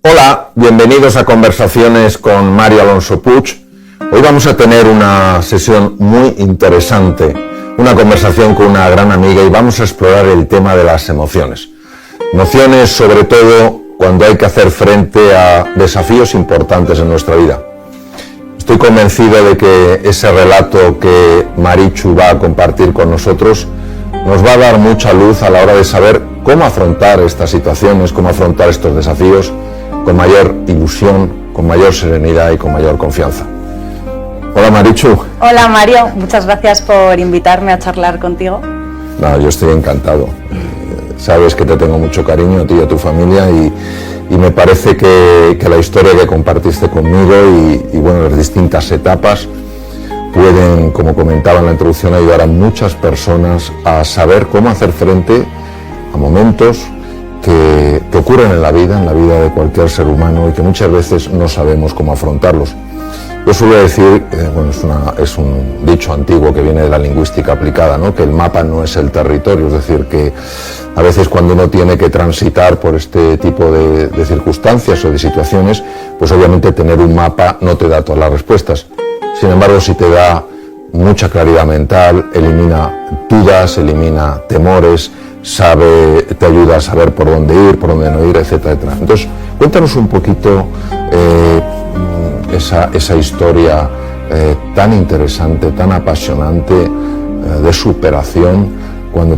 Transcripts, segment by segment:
Hola, bienvenidos a Conversaciones con Mario Alonso Puig. Hoy vamos a tener una sesión muy interesante, una conversación con una gran amiga y vamos a explorar el tema de las emociones. Emociones sobre todo cuando hay que hacer frente a desafíos importantes en nuestra vida. Estoy convencido de que ese relato que Marichu va a compartir con nosotros nos va a dar mucha luz a la hora de saber cómo afrontar estas situaciones, cómo afrontar estos desafíos con mayor ilusión, con mayor serenidad y con mayor confianza. Hola Marichu. Hola Mario, muchas gracias por invitarme a charlar contigo. No, yo estoy encantado. Sabes que te tengo mucho cariño a ti y a tu familia y me parece que la historia que compartiste conmigo y bueno, las distintas etapas pueden, como comentaba en la introducción, ayudar a muchas personas a saber cómo hacer frente a momentos que ocurren en la vida de cualquier ser humano y que muchas veces no sabemos cómo afrontarlos. Yo suelo decir, es un dicho antiguo que viene de la lingüística aplicada, ¿no? Que el mapa no es el territorio, es decir, que a veces cuando uno tiene que transitar por este tipo de circunstancias o de situaciones, pues obviamente tener un mapa no te da todas las respuestas. Sin embargo, sí te da mucha claridad mental, elimina dudas, elimina temores, te ayuda a saber por dónde ir, por dónde no ir, etcétera, etcétera. Entonces, cuéntanos un poquito esa historia tan interesante, tan apasionante de superación cuando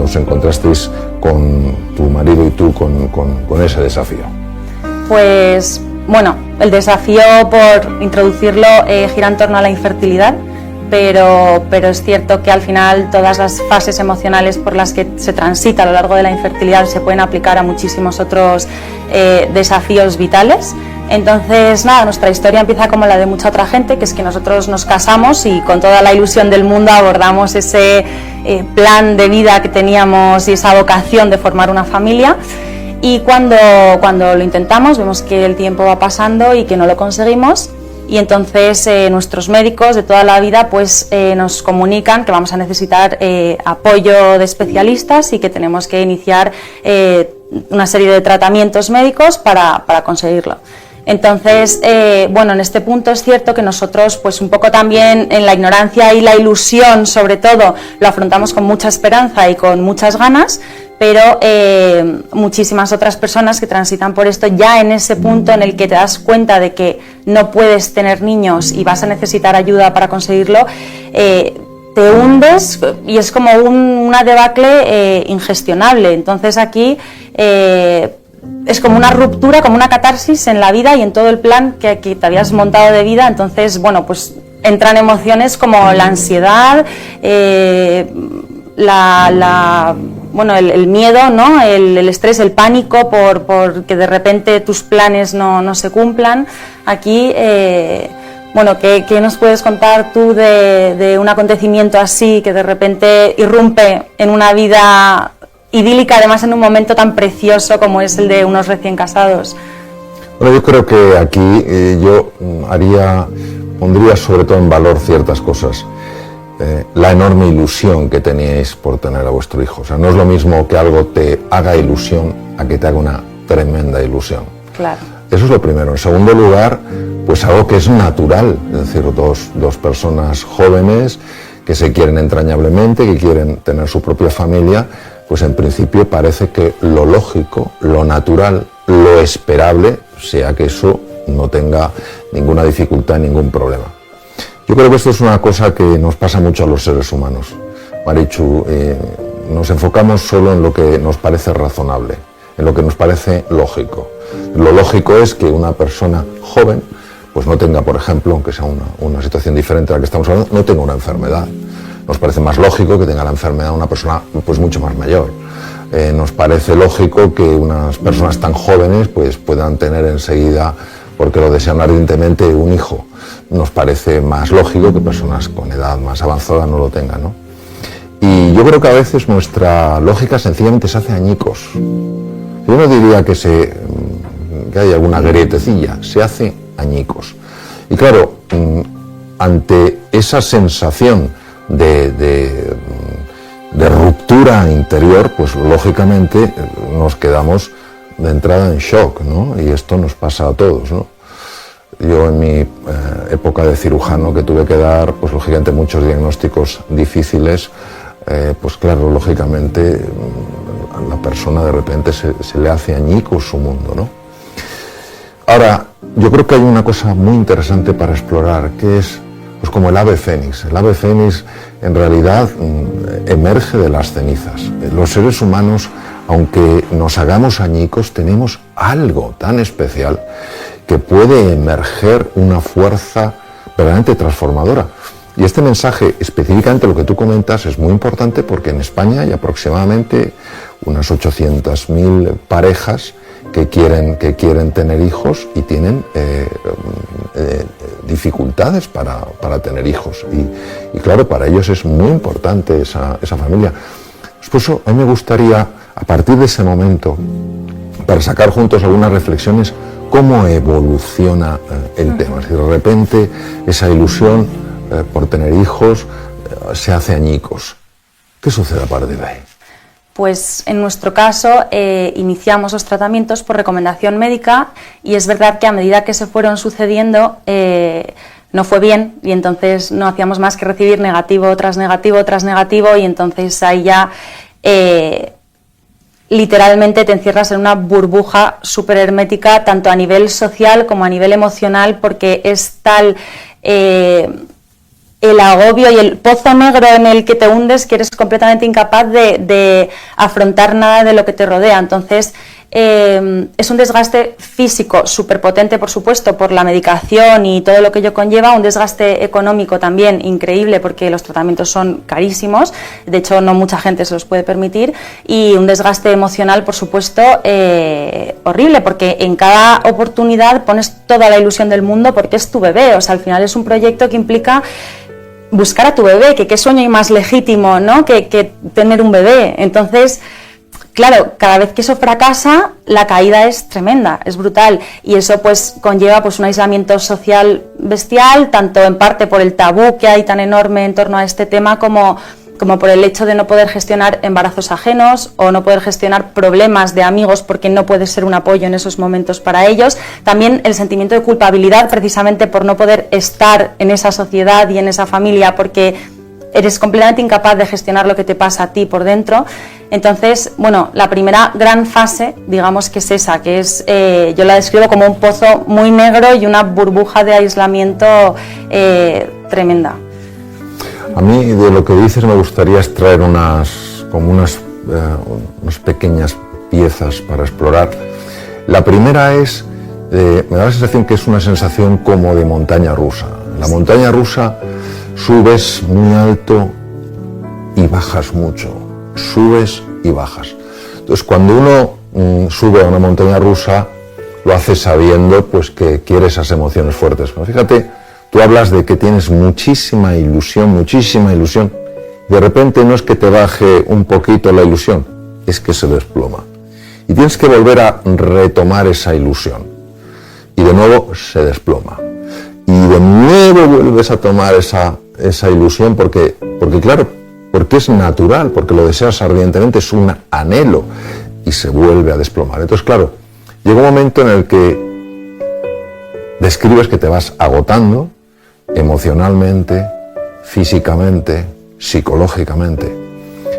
os encontrasteis con tu marido y tú con ese desafío. Pues bueno, el desafío, por introducirlo, gira en torno a la infertilidad. Pero es cierto que al final todas las fases emocionales por las que se transita a lo largo de la infertilidad se pueden aplicar a muchísimos otros desafíos vitales. Entonces, nada, nuestra historia empieza como la de mucha otra gente, que es que nosotros nos casamos y con toda la ilusión del mundo abordamos ese plan de vida que teníamos y esa vocación de formar una familia. Y cuando lo intentamos vemos que el tiempo va pasando y que no lo conseguimos. Y entonces nuestros médicos de toda la vida pues nos comunican que vamos a necesitar apoyo de especialistas y que tenemos que iniciar una serie de tratamientos médicos para conseguirlo. Entonces, bueno, en este punto es cierto que nosotros pues un poco también en la ignorancia y la ilusión sobre todo lo afrontamos con mucha esperanza y con muchas ganas, pero muchísimas otras personas que transitan por esto ya en ese punto en el que te das cuenta de que no puedes tener niños y vas a necesitar ayuda para conseguirlo, te hundes y es como una debacle ingestionable. Entonces aquí es como una ruptura, como una catarsis en la vida y en todo el plan que te habías montado de vida. Entonces, bueno, pues entran emociones como la ansiedad, el miedo, ¿no? El estrés, el pánico por que de repente tus planes no se cumplan. Aquí, ¿qué nos puedes contar tú de un acontecimiento así que de repente irrumpe en una vida idílica, además en un momento tan precioso como es el de unos recién casados? Bueno, yo creo que aquí pondría sobre todo en valor ciertas cosas. La enorme ilusión que teníais por tener a vuestro hijo. O sea, no es lo mismo que algo te haga ilusión a que te haga una tremenda ilusión. Claro. Eso es lo primero. En segundo lugar, pues algo que es natural, es decir, dos personas jóvenes que se quieren entrañablemente, que quieren tener su propia familia, pues en principio parece que lo lógico, lo natural, lo esperable, sea que eso no tenga ninguna dificultad, ningún problema. Yo creo que esto es una cosa que nos pasa mucho a los seres humanos. Marichu, nos enfocamos solo en lo que nos parece razonable, en lo que nos parece lógico. Lo lógico es que una persona joven pues no tenga, por ejemplo, aunque sea una situación diferente a la que estamos hablando, no tenga una enfermedad. Nos parece más lógico que tenga la enfermedad una persona pues mucho más mayor. Nos parece lógico que unas personas tan jóvenes pues puedan tener enseguida, porque lo desean ardientemente, un hijo. Nos parece más lógico que personas con edad más avanzada no lo tengan, ¿no? Y yo creo que a veces nuestra lógica sencillamente se hace añicos. Yo no diría que hay alguna grietecilla, se hace añicos. Y claro, ante esa sensación de ruptura interior, pues lógicamente nos quedamos de entrada en shock, ¿no? Y esto nos pasa a todos, ¿no? Yo en mi época de cirujano, que tuve que dar, pues lógicamente, muchos diagnósticos difíciles, pues claro, lógicamente a la persona de repente se le hace añicos su mundo, ¿no? Ahora, yo creo que hay una cosa muy interesante para explorar, que es pues como el ave fénix. El ave fénix en realidad emerge de las cenizas. Los seres humanos, aunque nos hagamos añicos, tenemos algo tan especial que puede emerger una fuerza verdaderamente transformadora. Y este mensaje, específicamente lo que tú comentas, es muy importante porque en España hay aproximadamente unas 800.000 parejas que quieren tener hijos y tienen dificultades para tener hijos. Y claro, para ellos es muy importante esa familia. Por eso a mí me gustaría, a partir de ese momento, para sacar juntos algunas reflexiones, cómo evoluciona el tema. Es decir, de repente esa ilusión por tener hijos se hace añicos. ¿Qué sucede a partir de ahí? Pues en nuestro caso iniciamos los tratamientos por recomendación médica y es verdad que a medida que se fueron sucediendo no fue bien y entonces no hacíamos más que recibir negativo tras negativo tras negativo y entonces ahí ya literalmente te encierras en una burbuja súper hermética tanto a nivel social como a nivel emocional porque es tal el agobio y el pozo negro en el que te hundes que eres completamente incapaz de afrontar nada de lo que te rodea. Entonces es un desgaste físico súper potente, por supuesto, por la medicación y todo lo que ello conlleva, un desgaste económico también increíble porque los tratamientos son carísimos, de hecho no mucha gente se los puede permitir, y un desgaste emocional, por supuesto, horrible, porque en cada oportunidad pones toda la ilusión del mundo porque es tu bebé, o sea, al final es un proyecto que implica buscar a tu bebé, que qué sueño más legítimo, ¿no? que tener un bebé. Entonces, claro, cada vez que eso fracasa, la caída es tremenda, es brutal, y eso pues conlleva pues un aislamiento social bestial, tanto en parte por el tabú que hay tan enorme en torno a este tema como por el hecho de no poder gestionar embarazos ajenos o no poder gestionar problemas de amigos porque no puedes ser un apoyo en esos momentos para ellos. También el sentimiento de culpabilidad precisamente por no poder estar en esa sociedad y en esa familia porque eres completamente incapaz de gestionar lo que te pasa a ti por dentro. Entonces, bueno, la primera gran fase, digamos que es esa, que es, yo la describo como un pozo muy negro y una burbuja de aislamiento tremenda. A mí de lo que dices me gustaría extraer unas pequeñas piezas para explorar. La primera es, me da la sensación que es una sensación como de montaña rusa. En la montaña rusa subes muy alto y bajas mucho, subes y bajas. Entonces cuando uno sube a una montaña rusa lo hace sabiendo pues que quiere esas emociones fuertes. Pero fíjate, tú hablas de que tienes muchísima ilusión, de repente no es que te baje un poquito la ilusión, es que se desploma. Y tienes que volver a retomar esa ilusión. Y de nuevo se desploma. Y de nuevo vuelves a tomar esa ilusión porque es natural, porque lo deseas ardientemente, es un anhelo y se vuelve a desplomar. Entonces, claro, llega un momento en el que describes que te vas agotando emocionalmente, físicamente, psicológicamente.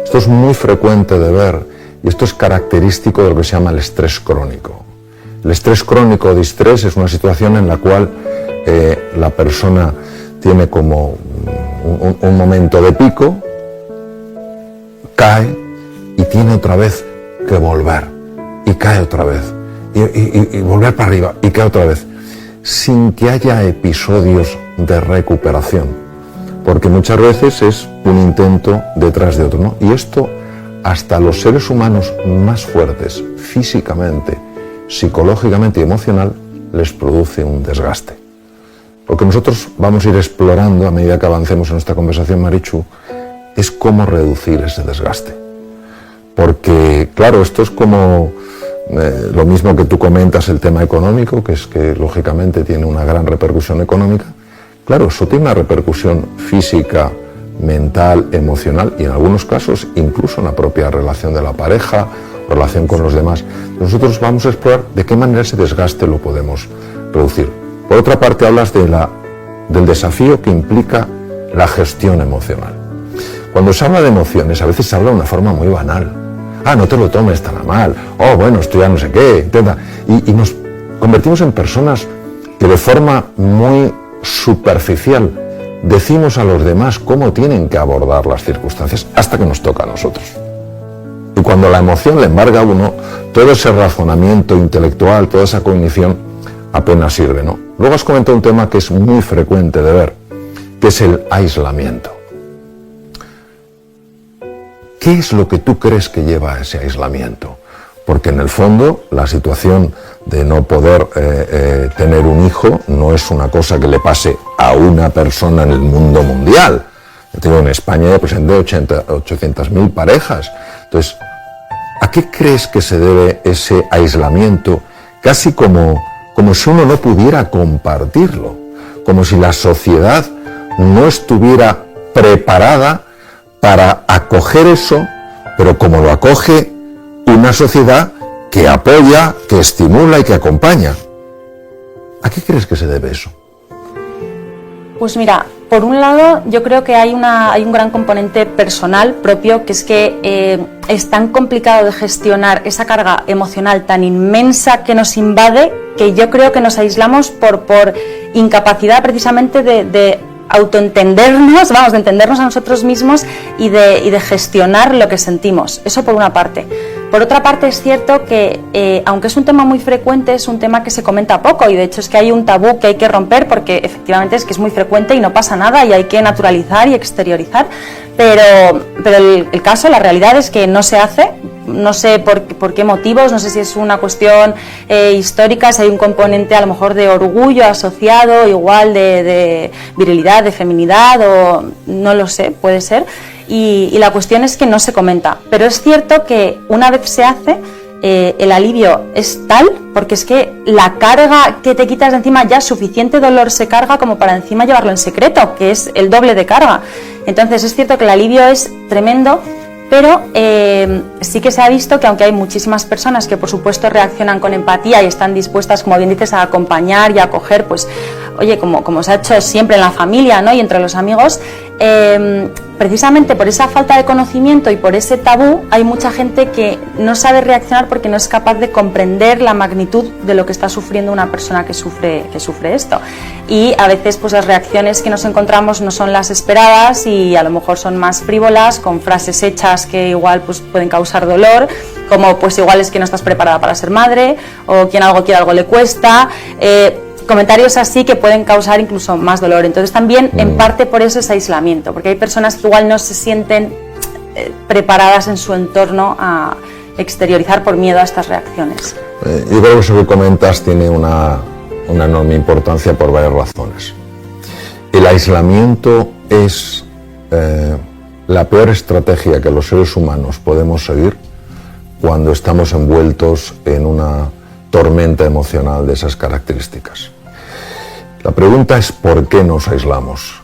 Esto es muy frecuente de ver y esto es característico de lo que se llama el estrés crónico. El estrés crónico o distrés es una situación en la cual la persona tiene como un momento de pico, cae y tiene otra vez que volver y cae otra vez y volver para arriba y cae otra vez sin que haya episodios de recuperación, porque muchas veces es un intento detrás de otro, ¿no? Y esto hasta los seres humanos más fuertes físicamente, psicológicamente y emocional les produce un desgaste. Lo que nosotros vamos a ir explorando a medida que avancemos en esta conversación, Marichu, es cómo reducir ese desgaste. Porque, claro, esto es como lo mismo que tú comentas, el tema económico, que es que lógicamente tiene una gran repercusión económica. Claro, eso tiene una repercusión física, mental, emocional y en algunos casos incluso en la propia relación de la pareja relación con los demás. Nosotros vamos a explorar de qué manera ese desgaste lo podemos reducir. Por otra parte, hablas del desafío que implica la gestión emocional. Cuando se habla de emociones, a veces se habla de una forma muy banal. No te lo tomes tan a mal. Bueno, esto ya no sé qué, etc. Y nos convertimos en personas que de forma muy superficial decimos a los demás cómo tienen que abordar las circunstancias hasta que nos toca a nosotros. Y cuando la emoción le embarga a uno, todo ese razonamiento intelectual, toda esa cognición apenas sirve, ¿no? Luego has comentado un tema que es muy frecuente de ver, que es el aislamiento. ¿Qué es lo que tú crees que lleva a ese aislamiento? Porque en el fondo la situación de no poder tener un hijo no es una cosa que le pase a una persona en el mundo mundial. En España hay aproximadamente 800.000 parejas. Entonces, ¿a qué crees que se debe ese aislamiento? Casi como si uno no pudiera compartirlo, como si la sociedad no estuviera preparada para acoger eso, pero como lo acoge una sociedad que apoya, que estimula y que acompaña. ¿A qué crees que se debe eso? Pues mira, por un lado yo creo que hay un gran componente personal propio, que es que es tan complicado de gestionar esa carga emocional tan inmensa que nos invade, que yo creo que nos aislamos por incapacidad precisamente de autoentendernos, de entendernos a nosotros mismos y de gestionar lo que sentimos. Eso por una parte. Por otra parte, es cierto que, aunque es un tema muy frecuente, es un tema que se comenta poco, y de hecho es que hay un tabú que hay que romper, porque efectivamente es que es muy frecuente y no pasa nada y hay que naturalizar y exteriorizar, pero el caso, la realidad es que no se hace. No sé por qué motivos, no sé si es una cuestión histórica, si hay un componente a lo mejor de orgullo asociado, igual de virilidad, de feminidad, o no lo sé, puede ser. Y la cuestión es que no se comenta. Pero es cierto que una vez se hace, el alivio es tal, porque es que la carga que te quitas de encima, ya suficiente dolor se carga como para encima llevarlo en secreto, que es el doble de carga. Entonces es cierto que el alivio es tremendo. Pero sí que se ha visto que aunque hay muchísimas personas que por supuesto reaccionan con empatía y están dispuestas, como bien dices, a acompañar y a acoger, pues oye, como se ha hecho siempre en la familia, ¿no? Y entre los amigos, precisamente por esa falta de conocimiento y por ese tabú, hay mucha gente que no sabe reaccionar porque no es capaz de comprender la magnitud de lo que está sufriendo una persona que sufre esto. Y a veces pues las reacciones que nos encontramos no son las esperadas y a lo mejor son más frívolas, con frases hechas que igual pues pueden causar dolor, como pues igual es que no estás preparada para ser madre, o quien algo quiere algo le cuesta, comentarios así que pueden causar incluso más dolor. Entonces también en parte por eso es aislamiento, porque hay personas que igual no se sienten preparadas en su entorno a exteriorizar por miedo a estas reacciones. Yo creo que eso que comentas tiene una enorme importancia por varias razones. El aislamiento es la peor estrategia que los seres humanos podemos seguir cuando estamos envueltos en una tormenta emocional de esas características. La pregunta es ¿por qué nos aislamos?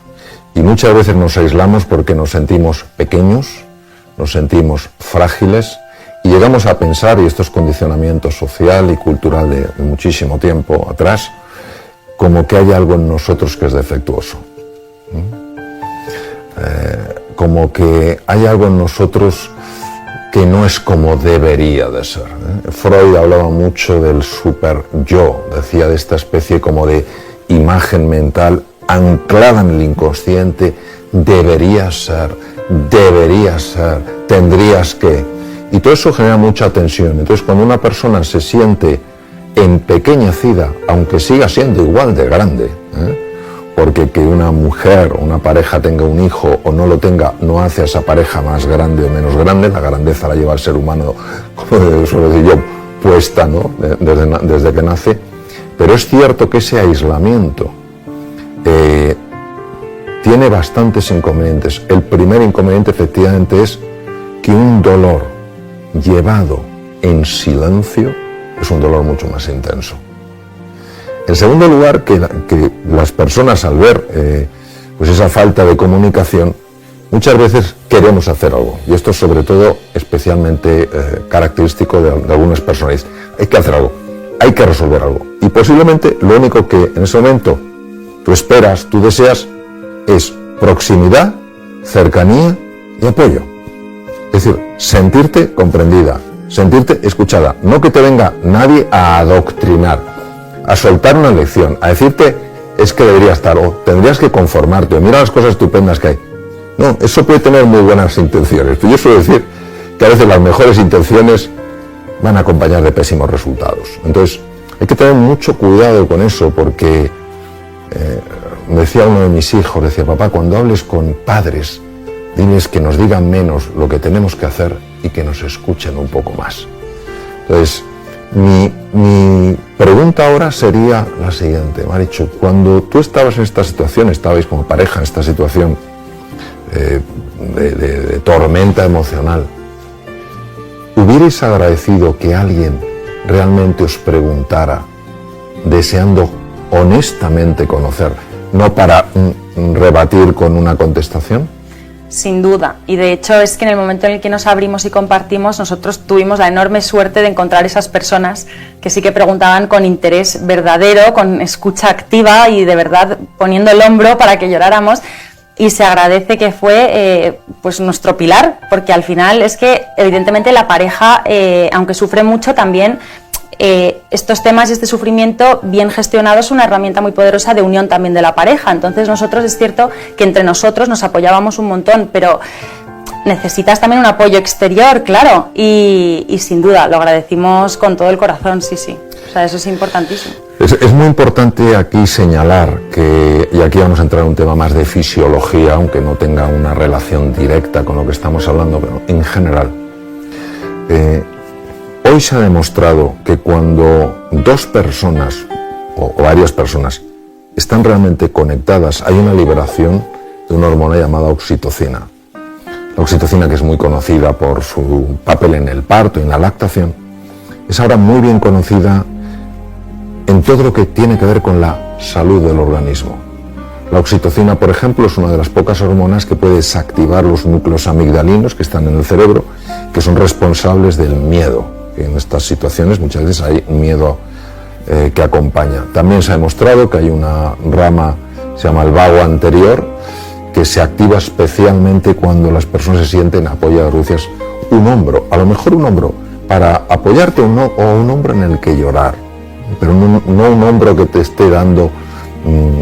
Y muchas veces nos aislamos porque nos sentimos pequeños, nos sentimos frágiles y llegamos a pensar, y esto es condicionamiento social y cultural de muchísimo tiempo atrás, como que hay algo en nosotros que es defectuoso. Como que hay algo en nosotros que no es como debería de ser. Freud hablaba mucho del super yo, decía de esta especie como de imagen mental anclada en el inconsciente, deberías ser, tendrías que. Y todo eso genera mucha tensión. Entonces cuando una persona se siente empequeñecida, aunque siga siendo igual de grande, porque que una mujer o una pareja tenga un hijo o no lo tenga no hace a esa pareja más grande o menos grande, la grandeza la lleva el ser humano, como suelo decir yo, puesta, ¿no? desde que nace. Pero es cierto que ese aislamiento tiene bastantes inconvenientes. El primer inconveniente efectivamente es que un dolor llevado en silencio es un dolor mucho más intenso. En segundo lugar, que las personas al ver pues esa falta de comunicación muchas veces queremos hacer algo, y esto es sobre todo especialmente característico de algunas personas. Hay que hacer algo, hay que resolver algo, y posiblemente lo único que en ese momento tú esperas, tú deseas, es proximidad, cercanía y apoyo. Es decir, sentirte comprendida, sentirte escuchada, no que te venga nadie a adoctrinar, a soltar una lección, a decirte es que deberías estar, o tendrías que conformarte, o mira las cosas estupendas que hay. No, eso puede tener muy buenas intenciones. Yo suelo decir que a veces las mejores intenciones van a acompañar de pésimos resultados. Entonces, hay que tener mucho cuidado con eso, porque me decía uno de mis hijos, decía, papá, cuando hables con padres, diles que nos digan menos lo que tenemos que hacer y que nos escuchen un poco más. Entonces, mi pregunta ahora sería la siguiente, Marichu, cuando tú estabas en esta situación, estabais como pareja en esta situación de tormenta emocional, ¿hubierais agradecido que alguien realmente os preguntara, deseando honestamente conocer, no para rebatir con una contestación? Sin duda, y de hecho es que en el momento en el que nos abrimos y compartimos, nosotros tuvimos la enorme suerte de encontrar esas personas que sí que preguntaban con interés verdadero, con escucha activa y de verdad poniendo el hombro para que lloráramos, y se agradece que fue pues nuestro pilar, porque al final es que evidentemente la pareja, aunque sufre mucho, también estos temas y este sufrimiento bien gestionado es una herramienta muy poderosa de unión también de la pareja. Entonces nosotros es cierto que entre nosotros nos apoyábamos un montón, pero necesitas también un apoyo exterior, claro, y sin duda lo agradecimos con todo el corazón, sí, o sea, eso es importantísimo. Es muy importante aquí señalar que, y aquí vamos a entrar en un tema más de fisiología, aunque no tenga una relación directa con lo que estamos hablando, pero en general, hoy se ha demostrado que cuando dos personas o varias personas están realmente conectadas, hay una liberación de una hormona llamada oxitocina. La oxitocina, que es muy conocida por su papel en el parto y en la lactación, es ahora muy bien conocida en todo lo que tiene que ver con la salud del organismo. La oxitocina, por ejemplo, es una de las pocas hormonas que puede desactivar los núcleos amigdalinos que están en el cerebro, que son responsables del miedo. En estas situaciones muchas veces hay miedo que acompaña. También se ha demostrado que hay una rama, se llama el vago anterior, que se activa especialmente cuando las personas se sienten apoyadas. Decías, un hombro, a lo mejor un hombro para apoyarte o un hombro en el que llorar, pero no un hombro que te esté dando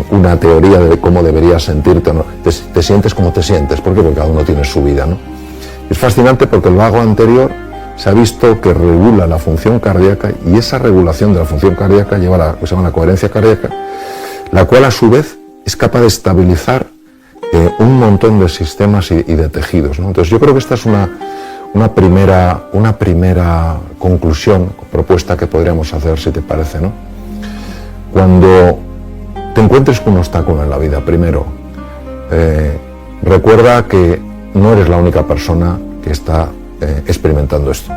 una teoría de cómo deberías sentirte. ¿No? Te sientes como te sientes. ¿Por qué? Porque cada uno tiene su vida, ¿no? Es fascinante porque el vago anterior se ha visto que regula la función cardíaca, y esa regulación de la función cardíaca lleva a lo que se llama la coherencia cardíaca, la cual a su vez es capaz de estabilizar un montón de sistemas y de tejidos, ¿no? Entonces yo creo que esta es una primera conclusión, propuesta que podríamos hacer, si te parece, ¿no? Cuando te encuentres con un obstáculo en la vida, primero, recuerda que no eres la única persona que está experimentando esto.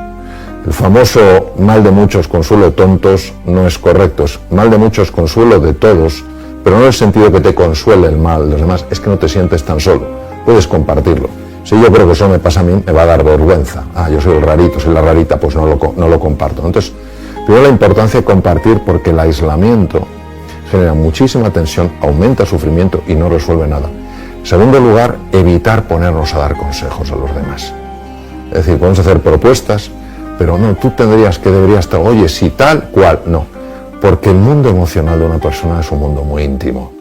El famoso mal de muchos, consuelo de tontos, no es correcto. Es mal de muchos, consuelo de todos, pero no en el sentido que te consuele el mal de los demás, es que no te sientes tan solo, puedes compartirlo. Si yo creo que eso me pasa a mí, me va a dar vergüenza. Yo soy el rarito, soy la rarita, pues no lo comparto. Entonces, primero la importancia de compartir, porque el aislamiento genera muchísima tensión, aumenta el sufrimiento y no resuelve nada. En segundo lugar, evitar ponernos a dar consejos a los demás. Es decir, podemos hacer propuestas, pero no, tú deberías estar, oye, si tal, cual, no. Porque el mundo emocional de una persona es un mundo muy íntimo.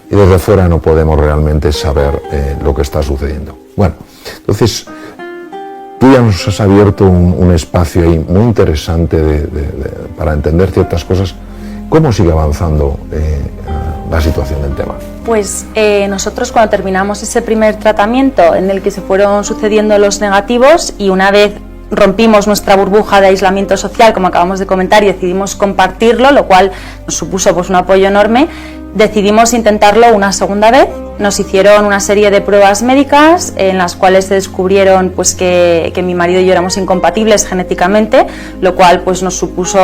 Y desde fuera no podemos realmente saber lo que está sucediendo. Bueno, entonces, tú ya nos has abierto un espacio ahí muy interesante para entender ciertas cosas. ¿Cómo sigue avanzando la situación del tema? Pues nosotros cuando terminamos ese primer tratamiento en el que se fueron sucediendo los negativos, y una vez rompimos nuestra burbuja de aislamiento social, como acabamos de comentar, y decidimos compartirlo, lo cual nos supuso pues un apoyo enorme, decidimos intentarlo una segunda vez. Nos hicieron una serie de pruebas médicas en las cuales se descubrieron pues que mi marido y yo éramos incompatibles genéticamente, lo cual pues nos supuso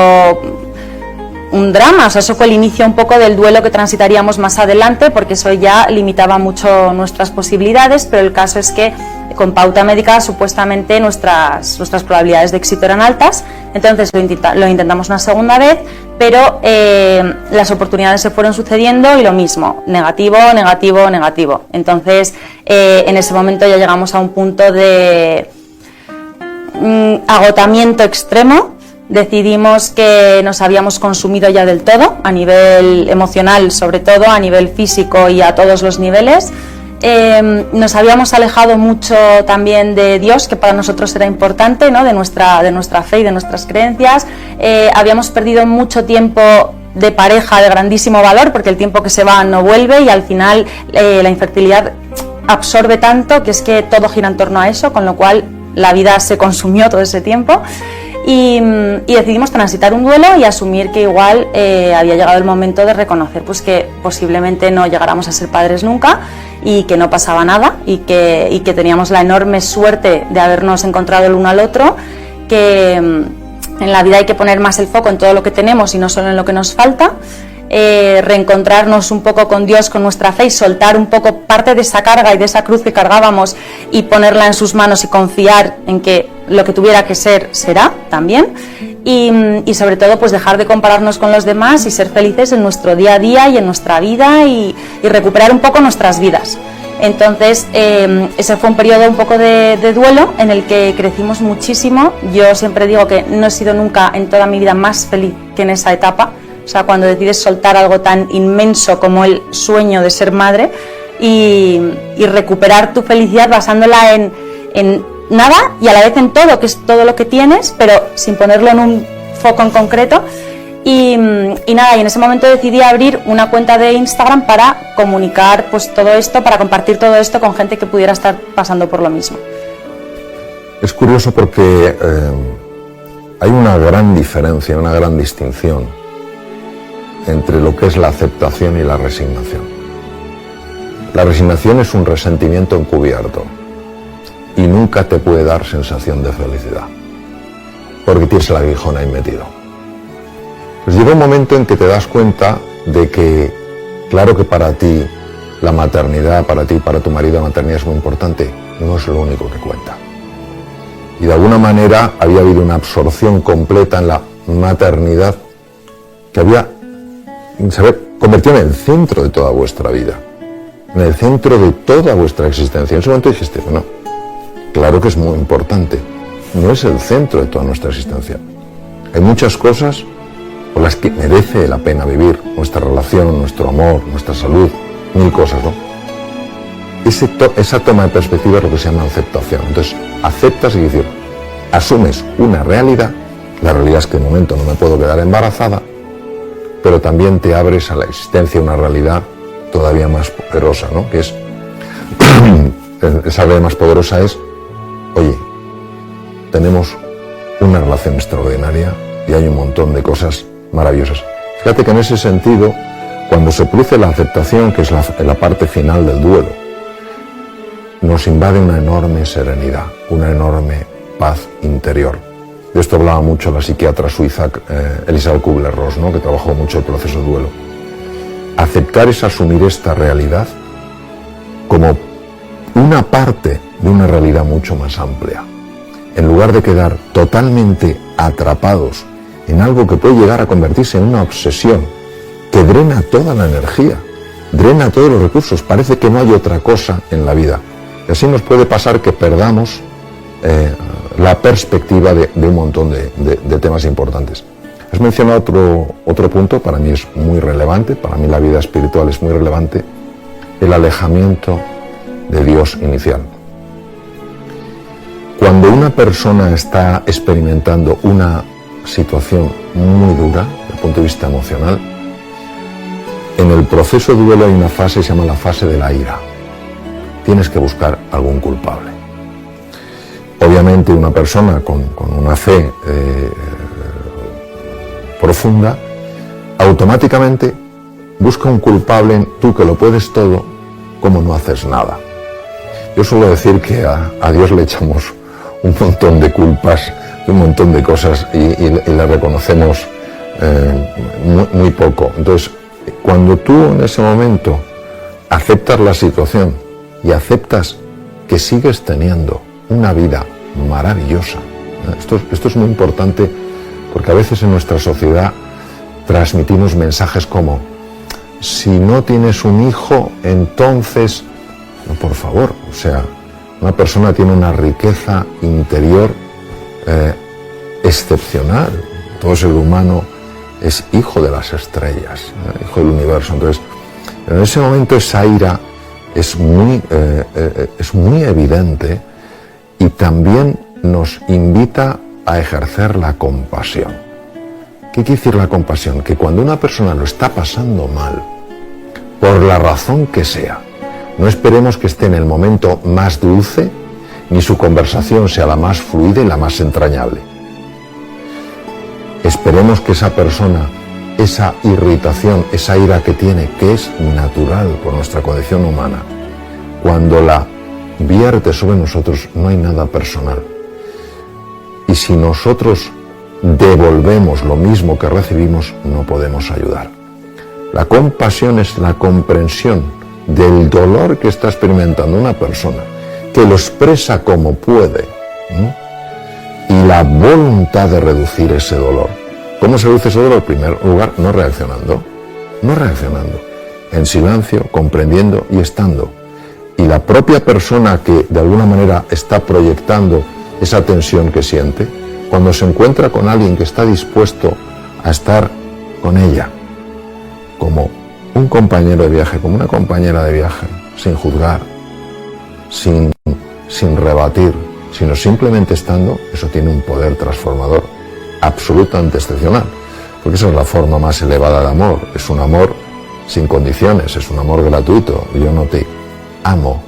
un drama, o sea, eso fue el inicio un poco del duelo que transitaríamos más adelante, porque eso ya limitaba mucho nuestras posibilidades, pero el caso es que con pauta médica supuestamente nuestras probabilidades de éxito eran altas, entonces lo intentamos una segunda vez, pero las oportunidades se fueron sucediendo y lo mismo, negativo, negativo, negativo. Entonces en ese momento ya llegamos a un punto de agotamiento extremo. Decidimos que nos habíamos consumido ya del todo, a nivel emocional sobre todo, a nivel físico y a todos los niveles. Nos habíamos alejado mucho también de Dios, que para nosotros era importante, ¿no? de nuestra fe y de nuestras creencias. Habíamos perdido mucho tiempo de pareja de grandísimo valor, porque el tiempo que se va no vuelve, y al final la infertilidad absorbe tanto que es que todo gira en torno a eso, con lo cual la vida se consumió todo ese tiempo. Y decidimos transitar un duelo y asumir que igual había llegado el momento de reconocer pues que posiblemente no llegáramos a ser padres nunca, y que no pasaba nada, y que teníamos la enorme suerte de habernos encontrado el uno al otro, que en la vida hay que poner más el foco en todo lo que tenemos y no solo en lo que nos falta. Reencontrarnos un poco con Dios, con nuestra fe, y soltar un poco parte de esa carga y de esa cruz que cargábamos y ponerla en sus manos y confiar en que lo que tuviera que ser será también, y sobre todo pues dejar de compararnos con los demás y ser felices en nuestro día a día y en nuestra vida, y recuperar un poco nuestras vidas. Entonces ese fue un periodo un poco de duelo en el que crecimos muchísimo. Yo siempre digo que no he sido nunca en toda mi vida más feliz que en esa etapa. O sea, cuando decides soltar algo tan inmenso como el sueño de ser madre y recuperar tu felicidad basándola en nada y a la vez en todo, que es todo lo que tienes, pero sin ponerlo en un foco en concreto. Y nada, y en ese momento decidí abrir una cuenta de Instagram para comunicar pues todo esto, para compartir todo esto con gente que pudiera estar pasando por lo mismo. Es curioso porque hay una gran diferencia, una gran distinción entre lo que es la aceptación y la resignación. La resignación es un resentimiento encubierto y nunca te puede dar sensación de felicidad, porque tienes el aguijón ahí metido. Pues llega un momento en que te das cuenta de que, claro que para ti la maternidad, para ti, para tu marido, la maternidad es muy importante, no es lo único que cuenta. Y de alguna manera había habido una absorción completa en la maternidad que se había convertido en el centro de toda vuestra vida, en el centro de toda vuestra existencia. En ese momento dijiste, bueno, claro que es muy importante, no es el centro de toda nuestra existencia. Hay muchas cosas por las que merece la pena vivir, nuestra relación, nuestro amor, nuestra salud, mil cosas, ¿no? Esa toma de perspectiva es lo que se llama aceptación. Entonces, aceptas y decir, asumes una realidad, la realidad es que de momento no me puedo quedar embarazada, pero también te abres a la existencia de una realidad todavía más poderosa, ¿no? Que es, esa realidad más poderosa es, oye, tenemos una relación extraordinaria y hay un montón de cosas maravillosas. Fíjate que en ese sentido, cuando se produce la aceptación, que es la parte final del duelo, nos invade una enorme serenidad, una enorme paz interior. De esto hablaba mucho la psiquiatra suiza Elisabeth Kubler-Ross, ¿no? Que trabajó mucho el proceso de duelo. Aceptar es asumir esta realidad como una parte de una realidad mucho más amplia, en lugar de quedar totalmente atrapados en algo que puede llegar a convertirse en una obsesión que drena toda la energía, drena todos los recursos. Parece que no hay otra cosa en la vida. Y así nos puede pasar que perdamos la perspectiva de un montón de temas importantes. Has mencionado otro punto, para mí es muy relevante, para mí la vida espiritual es muy relevante, el alejamiento de Dios inicial. Cuando una persona está experimentando una situación muy dura desde el punto de vista emocional, en el proceso de duelo hay una fase que se llama la fase de la ira. Tienes que buscar algún culpable. Obviamente una persona con una fe profunda, automáticamente busca un culpable en tú que lo puedes todo, como no haces nada. Yo suelo decir que a Dios le echamos un montón de culpas, un montón de cosas y le reconocemos muy poco. Entonces, cuando tú en ese momento aceptas la situación y aceptas que sigues teniendo una vida maravillosa, esto es muy importante, porque a veces en nuestra sociedad transmitimos mensajes como: si no tienes un hijo, entonces... No, por favor, o sea, una persona tiene una riqueza interior excepcional. Todo ser humano es hijo de las estrellas, hijo del universo. Entonces, en ese momento esa ira es muy evidente, y también nos invita a ejercer la compasión. ¿Qué quiere decir la compasión? Que cuando una persona lo está pasando mal, por la razón que sea, no esperemos que esté en el momento más dulce, ni su conversación sea la más fluida y la más entrañable. Esperemos que esa persona, esa irritación, esa ira que tiene, que es natural por nuestra condición humana, cuando la vierte sobre nosotros, no hay nada personal. Y si nosotros devolvemos lo mismo que recibimos, no podemos ayudar. La compasión es la comprensión del dolor que está experimentando una persona, que lo expresa como puede, y la voluntad de reducir ese dolor. ¿Cómo se reduce ese dolor? En primer lugar, no reaccionando, en silencio, comprendiendo y estando. Y la propia persona que de alguna manera está proyectando esa tensión que siente, cuando se encuentra con alguien que está dispuesto a estar con ella, como un compañero de viaje, como una compañera de viaje, sin juzgar, sin rebatir, sino simplemente estando, eso tiene un poder transformador absolutamente excepcional, porque esa es la forma más elevada de amor. Es un amor sin condiciones, es un amor gratuito. Yo no te amo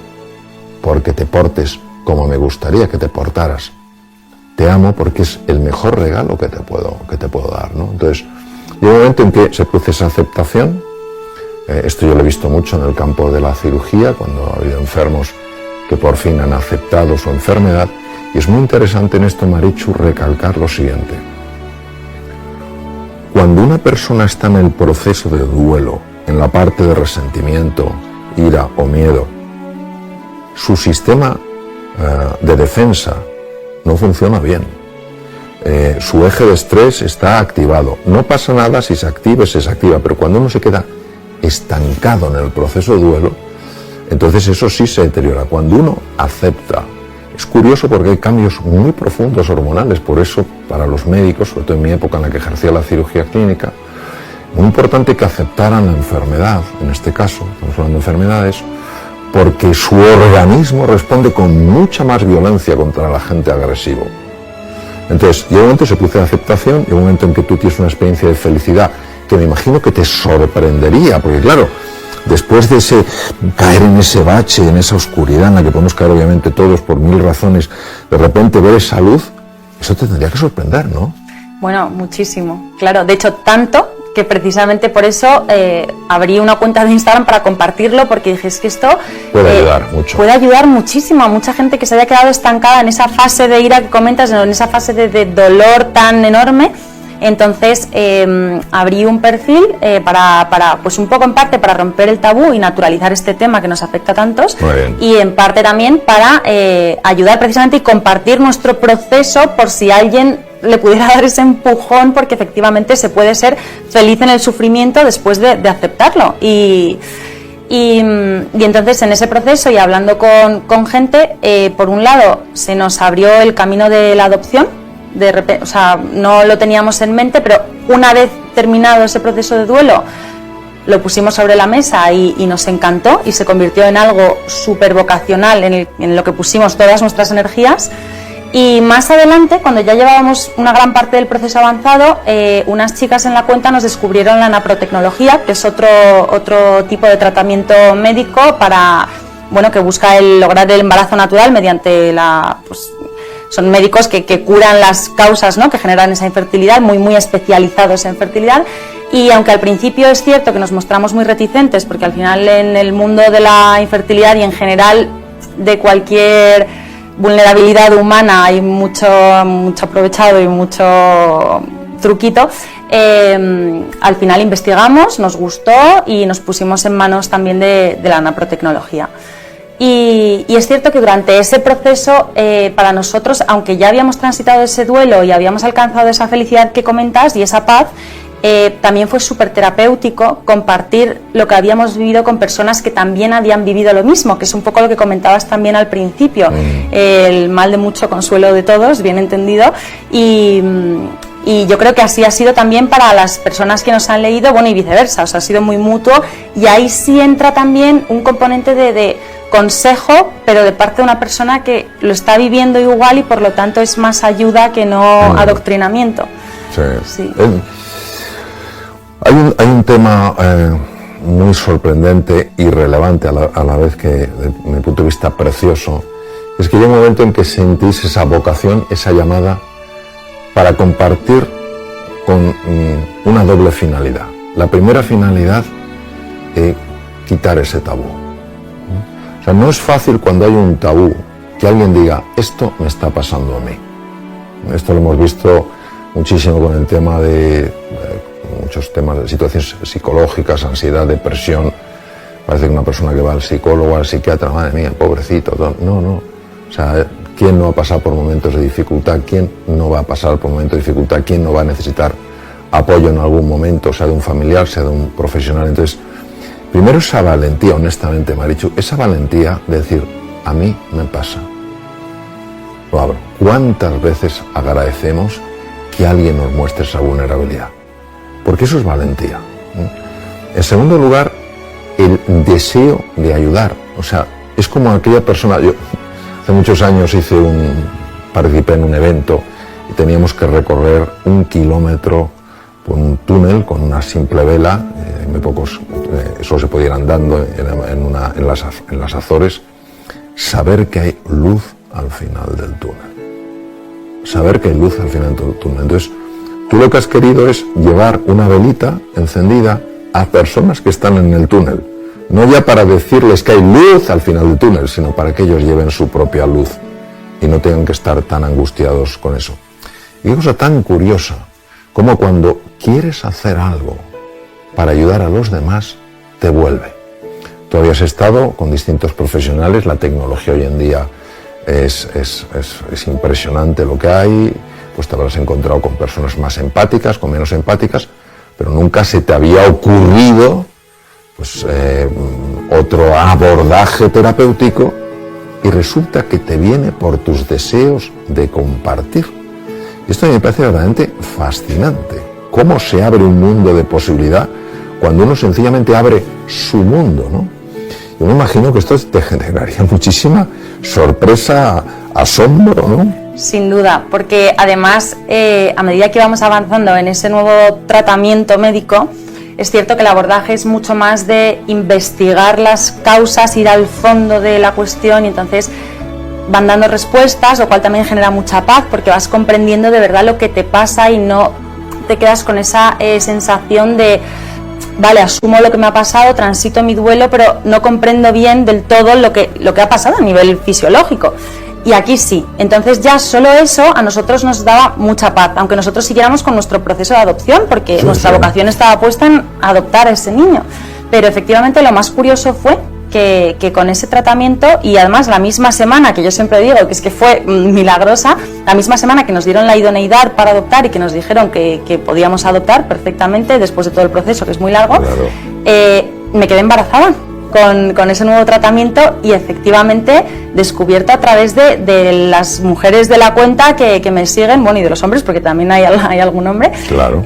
porque te portes como me gustaría que te portaras. Te amo porque es el mejor regalo que te puedo dar, ¿no? Entonces, llega un momento en que se produce esa aceptación. Esto yo lo he visto mucho en el campo de la cirugía, cuando ha habido enfermos que por fin han aceptado su enfermedad. Y es muy interesante en esto, Marichu, recalcar lo siguiente. Cuando una persona está en el proceso de duelo, en la parte de resentimiento, ira o miedo, su sistema de defensa no funciona bien. Su eje de estrés está activado. No pasa nada si se activa, pero cuando uno se queda estancado en el proceso de duelo, entonces eso sí se deteriora. Cuando uno acepta, es curioso porque hay cambios muy profundos hormonales, por eso para los médicos, sobre todo en mi época en la que ejercía la cirugía clínica, muy importante que aceptaran la enfermedad, en este caso, estamos hablando de enfermedades, porque su organismo responde con mucha más violencia contra el agente agresivo. Entonces, llega un momento, se produce la aceptación, llega un momento en que tú tienes una experiencia de felicidad que me imagino que te sorprendería, porque claro, después de ese caer en ese bache, en esa oscuridad en la que podemos caer obviamente todos por mil razones, de repente ver esa luz, eso te tendría que sorprender, ¿no? Bueno, muchísimo, claro, de hecho tanto que precisamente por eso abrí una cuenta de Instagram para compartirlo, porque dije, es que esto puede ayudar mucho. Puede ayudar muchísimo a mucha gente que se haya quedado estancada en esa fase de ira que comentas, en esa fase de dolor tan enorme. Entonces abrí un perfil para, pues un poco en parte para romper el tabú y naturalizar este tema que nos afecta a tantos, y en parte también para ayudar precisamente y compartir nuestro proceso por si alguien le pudiera dar ese empujón, porque efectivamente se puede ser feliz en el sufrimiento después de aceptarlo. Y entonces en ese proceso y hablando con gente, por un lado se nos abrió el camino de la adopción. De repente, o sea, no lo teníamos en mente, pero una vez terminado ese proceso de duelo, lo pusimos sobre la mesa y nos encantó y se convirtió en algo súper vocacional en lo que pusimos todas nuestras energías. Y más adelante, cuando ya llevábamos una gran parte del proceso avanzado, unas chicas en la cuenta nos descubrieron la naprotecnología, que es otro tipo de tratamiento médico para, bueno, que busca lograr el embarazo natural mediante son médicos que curan las causas, ¿no?, que generan esa infertilidad, muy especializados en fertilidad. Y aunque al principio es cierto que nos mostramos muy reticentes, porque al final en el mundo de la infertilidad y en general de cualquier vulnerabilidad humana hay mucho aprovechado y mucho truquito, al final investigamos, nos gustó y nos pusimos en manos también de la naprotecnología. Y es cierto que durante ese proceso, para nosotros, aunque ya habíamos transitado ese duelo y habíamos alcanzado esa felicidad que comentas y esa paz, también fue súper terapéutico compartir lo que habíamos vivido con personas que también habían vivido lo mismo, que es un poco lo que comentabas también al principio, el mal de mucho consuelo de todos, bien entendido, y yo creo que así ha sido también para las personas que nos han leído, bueno, y viceversa, o sea, ha sido muy mutuo, y ahí sí entra también un componente de consejo, pero de parte de una persona que lo está viviendo igual y por lo tanto es más ayuda que no adoctrinamiento. Sí. Hay un tema muy sorprendente y relevante a la vez que, desde mi punto de vista, precioso. Es que llega un momento en que sentís esa vocación, esa llamada para compartir con una doble finalidad. La primera finalidad es quitar ese tabú. O sea, no es fácil cuando hay un tabú que alguien diga, esto me está pasando a mí. Esto lo hemos visto muchísimo con el tema de muchos temas de situaciones psicológicas, ansiedad, depresión. Parece que una persona que va al psicólogo, al psiquiatra, madre mía, pobrecito, todo. No. O sea, ¿quién no va a pasar por momentos de dificultad? ¿Quién no va a pasar por momentos de dificultad? ¿Quién no va a necesitar apoyo en algún momento, sea de un familiar, sea de un profesional? Entonces, primero esa valentía, honestamente, Marichu, esa valentía de decir, a mí me pasa. Lo abro. ¿Cuántas veces agradecemos que alguien nos muestre esa vulnerabilidad? Porque eso es valentía. En segundo lugar, el deseo de ayudar. O sea, es como aquella persona... Yo hace muchos años participé en un evento y teníamos que recorrer 1 kilómetro por un túnel con una simple vela, muy pocos, eso se podía ir andando en las Azores. Saber que hay luz al final del túnel. Saber que hay luz al final del túnel. Entonces, tú lo que has querido es llevar una velita encendida a personas que están en el túnel. No ya para decirles que hay luz al final del túnel, sino para que ellos lleven su propia luz y no tengan que estar tan angustiados con eso. Y qué cosa tan curiosa, como cuando quieres hacer algo para ayudar a los demás, te vuelve. Tú habías estado con distintos profesionales, la tecnología hoy en día es impresionante lo que hay, pues te habrás encontrado con personas más empáticas, con menos empáticas, pero nunca se te había ocurrido pues, otro abordaje terapéutico y resulta que te viene por tus deseos de compartir. Y esto me parece verdaderamente fascinante. Cómo se abre un mundo de posibilidad cuando uno sencillamente abre su mundo, ¿no? Yo me imagino que esto te generaría muchísima sorpresa, asombro, ¿no? Sin duda, porque además, a medida que vamos avanzando en ese nuevo tratamiento médico, es cierto que el abordaje es mucho más de investigar las causas, ir al fondo de la cuestión y entonces van dando respuestas, lo cual también genera mucha paz porque vas comprendiendo de verdad lo que te pasa y no te quedas con esa sensación de vale, asumo lo que me ha pasado, transito mi duelo, pero no comprendo bien del todo lo que ha pasado a nivel fisiológico. Y aquí sí, entonces ya solo eso a nosotros nos daba mucha paz, aunque nosotros siguiéramos con nuestro proceso de adopción, porque nuestra vocación estaba puesta en adoptar a ese niño. Pero efectivamente lo más curioso fue que con ese tratamiento, y además la misma semana, que yo siempre digo que es que fue milagrosa, la misma semana que nos dieron la idoneidad para adoptar y que nos dijeron que podíamos adoptar perfectamente después de todo el proceso, que es muy largo, claro. Me quedé embarazada con ese nuevo tratamiento y efectivamente descubierto a través de las mujeres de la cuenta que me siguen, bueno, y de los hombres, porque también hay algún hombre. Claro.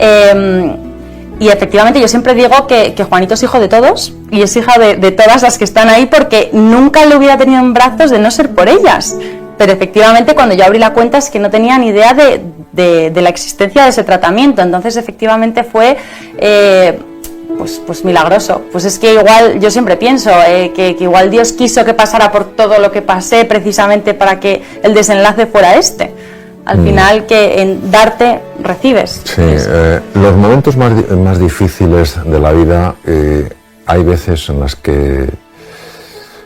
Y efectivamente yo siempre digo que Juanito es hijo de todos y es hija de todas las que están ahí porque nunca lo hubiera tenido en brazos de no ser por ellas. Pero efectivamente cuando yo abrí la cuenta es que no tenía ni idea de la existencia de ese tratamiento. Entonces efectivamente fue pues milagroso. Pues es que igual yo siempre pienso que igual Dios quiso que pasara por todo lo que pasé precisamente para que el desenlace fuera este. Al final que en darte recibes. Sí, los momentos más difíciles de la vida hay veces en las que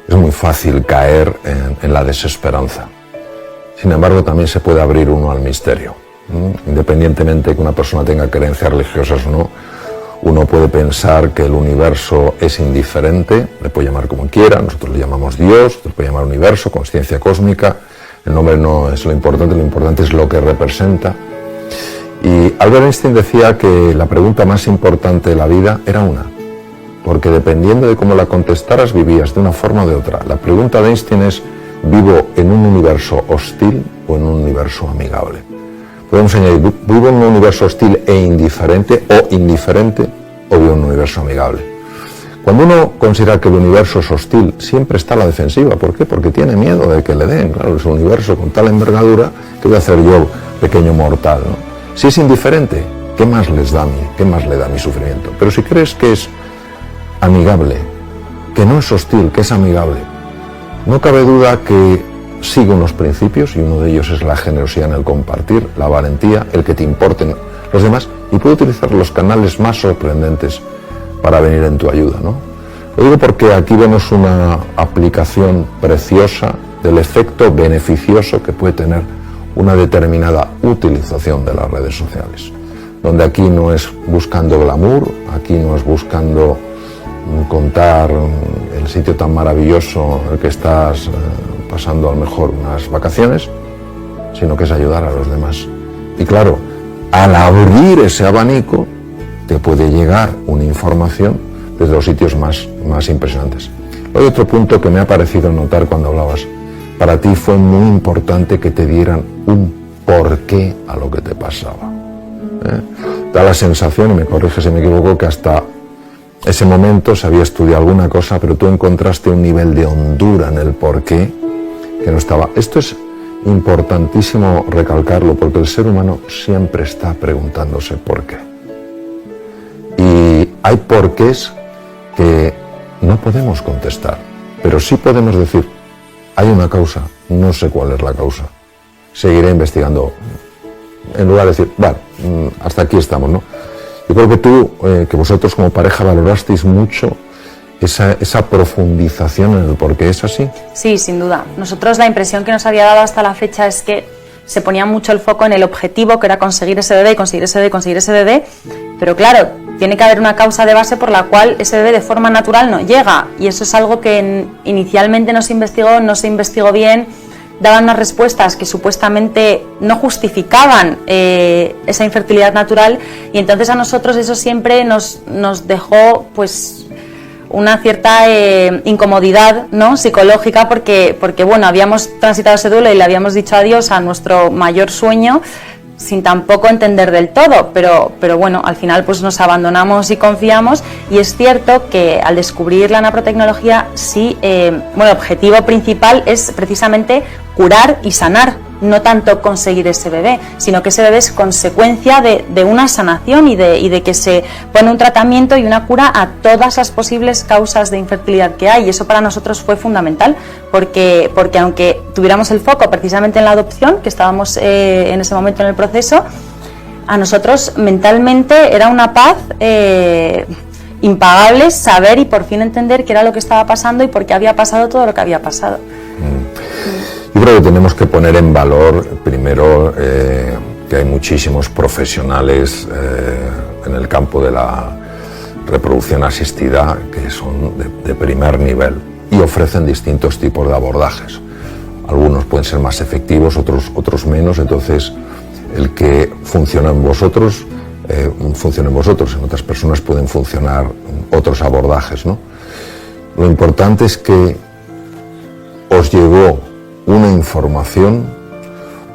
es muy fácil caer en la desesperanza. Sin embargo, también se puede abrir uno al misterio. Independientemente de que una persona tenga creencias religiosas o no, uno puede pensar que el universo es indiferente, le puede llamar como quiera, nosotros le llamamos Dios, otros puede llamar universo, consciencia cósmica, el nombre no es lo importante es lo que representa. Y Albert Einstein decía que la pregunta más importante de la vida era una, porque dependiendo de cómo la contestaras vivías de una forma o de otra. La pregunta de Einstein es, ¿vivo en un universo hostil o en un universo amigable? Podemos añadir, ¿vivo en un universo hostil e indiferente o indiferente o vivo en un universo amigable? Cuando uno considera que el universo es hostil, siempre está a la defensiva. ¿Por qué? Porque tiene miedo de que le den. Claro, es un universo con tal envergadura, ¿qué voy a hacer yo, pequeño mortal, ¿no? Si es indiferente, ¿qué más les da a mí? ¿Qué más le da mi sufrimiento? Pero si crees que es amigable, que no es hostil, que es amigable, no cabe duda que sigue unos principios, y uno de ellos es la generosidad en el compartir, la valentía, el que te importen los demás, y puede utilizar los canales más sorprendentes para venir en tu ayuda, ¿no? Lo digo porque aquí vemos una aplicación preciosa del efecto beneficioso que puede tener una determinada utilización de las redes sociales, donde aquí no es buscando glamour, aquí no es buscando contar el sitio tan maravilloso en el que estás pasando a lo mejor unas vacaciones, sino que es ayudar a los demás. Y claro, al abrir ese abanico te puede llegar una información desde los sitios más impresionantes. Hay otro punto que me ha parecido notar cuando hablabas. Para ti fue muy importante que te dieran un porqué a lo que te pasaba. Da la sensación, y me corrige si me equivoco, que hasta ese momento se había estudiado alguna cosa, pero tú encontraste un nivel de hondura en el porqué que no estaba. Esto es importantísimo recalcarlo, porque el ser humano siempre está preguntándose por qué. Y hay porqués que no podemos contestar, pero sí podemos decir, hay una causa, no sé cuál es la causa, seguiré investigando, en lugar de decir, vale, hasta aquí estamos, ¿no? Yo creo que tú, que vosotros como pareja valorasteis mucho esa profundización en el por qué, ¿es así? Sí, sin duda. Nosotros la impresión que nos había dado hasta la fecha es que se ponía mucho el foco en el objetivo, que era conseguir ese bebé, conseguir ese bebé, conseguir ese bebé, pero claro, tiene que haber una causa de base por la cual ese bebé de forma natural no llega, y eso es algo que inicialmente no se investigó bien. Daban unas respuestas que supuestamente no justificaban esa infertilidad natural, y entonces a nosotros eso siempre nos dejó pues una cierta incomodidad, ¿no?, psicológica, porque bueno, habíamos transitado ese duelo y le habíamos dicho adiós a nuestro mayor sueño sin tampoco entender del todo, pero bueno, al final pues nos abandonamos y confiamos, y es cierto que al descubrir la naprotecnología sí, bueno, el objetivo principal es precisamente curar y sanar, no tanto conseguir ese bebé, sino que ese bebé es consecuencia de una sanación y de que se pone un tratamiento y una cura a todas las posibles causas de infertilidad que hay, y eso para nosotros fue fundamental, porque aunque tuviéramos el foco precisamente en la adopción, que estábamos en ese momento en el proceso, a nosotros mentalmente era una paz impagable saber y por fin entender qué era lo que estaba pasando y por qué había pasado todo lo que había pasado. Yo creo que tenemos que poner en valor, primero, que hay muchísimos profesionales en el campo de la reproducción asistida que son de primer nivel y ofrecen distintos tipos de abordajes. Algunos pueden ser más efectivos, otros menos, entonces el que funciona en vosotros, en otras personas pueden funcionar otros abordajes, ¿no? Lo importante es que os llegó una información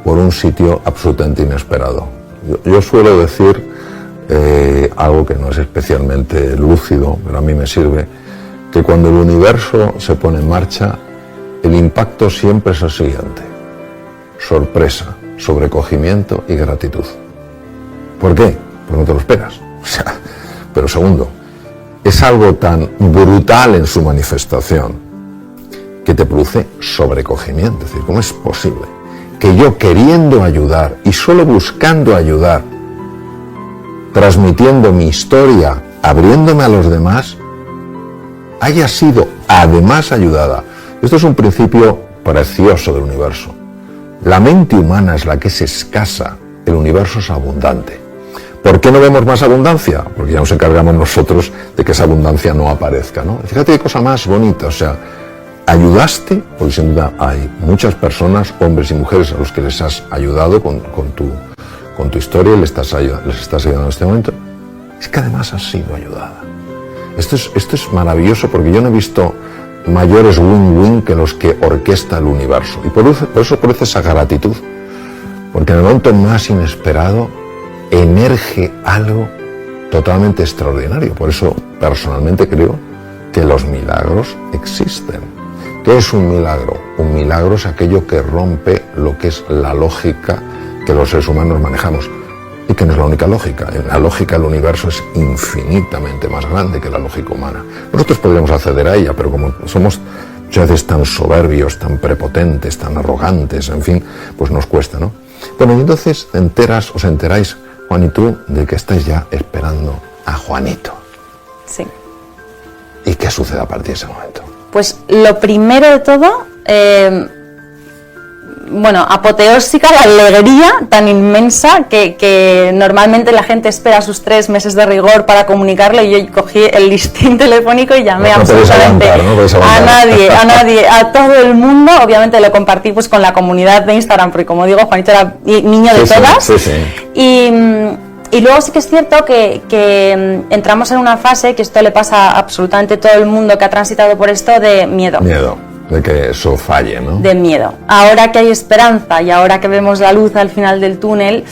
por un sitio absolutamente inesperado. Yo suelo decir algo que no es especialmente lúcido, pero a mí me sirve, que cuando el universo se pone en marcha, el impacto siempre es el siguiente: sorpresa, sobrecogimiento y gratitud. ¿Por qué? Pues no te lo esperas. Pero segundo, es algo tan brutal en su manifestación que te produce sobrecogimiento. Es decir, ¿cómo es posible que yo, queriendo ayudar y solo buscando ayudar, transmitiendo mi historia, abriéndome a los demás, haya sido además ayudada? Esto es un principio precioso del universo. La mente humana es la que es escasa el universo es abundante. ¿Por qué no vemos más abundancia? Porque ya nos encargamos nosotros de que esa abundancia no aparezca, ¿no? Fíjate qué cosa más bonita, o sea, ayudaste, porque sin duda hay muchas personas, hombres y mujeres, a los que les has ayudado con tu historia y les estás ayudando en este momento. Es que además has sido ayudada. Esto es maravilloso, porque yo no he visto mayores win-win que los que orquesta el universo. Y por eso produce esa gratitud, porque en el momento más inesperado emerge algo totalmente extraordinario. Por eso personalmente creo que los milagros existen. ¿Qué es un milagro? Un milagro es aquello que rompe lo que es la lógica que los seres humanos manejamos, y que no es la única lógica. La lógica del universo es infinitamente más grande que la lógica humana. Nosotros podríamos acceder a ella, pero como somos muchas veces tan soberbios, tan prepotentes, tan arrogantes, en fin, pues nos cuesta, ¿no? Bueno, y entonces os enteráis, Juan y tú, de que estáis ya esperando a Juanito. Sí. ¿Y qué sucede a partir de ese momento? Pues lo primero de todo, apoteósica, la alegría tan inmensa que normalmente la gente espera sus 3 meses de rigor para comunicarlo, y yo cogí el listín telefónico y llamé absolutamente a nadie, a todo el mundo. Obviamente lo compartí pues con la comunidad de Instagram, porque como digo, Juanito era niño de todas. Sí. Y luego sí que es cierto que entramos en una fase, que esto le pasa a absolutamente todo el mundo que ha transitado por esto, de miedo. De que eso falle, ¿no? De miedo. Ahora que hay esperanza y ahora que vemos la luz al final del túnel,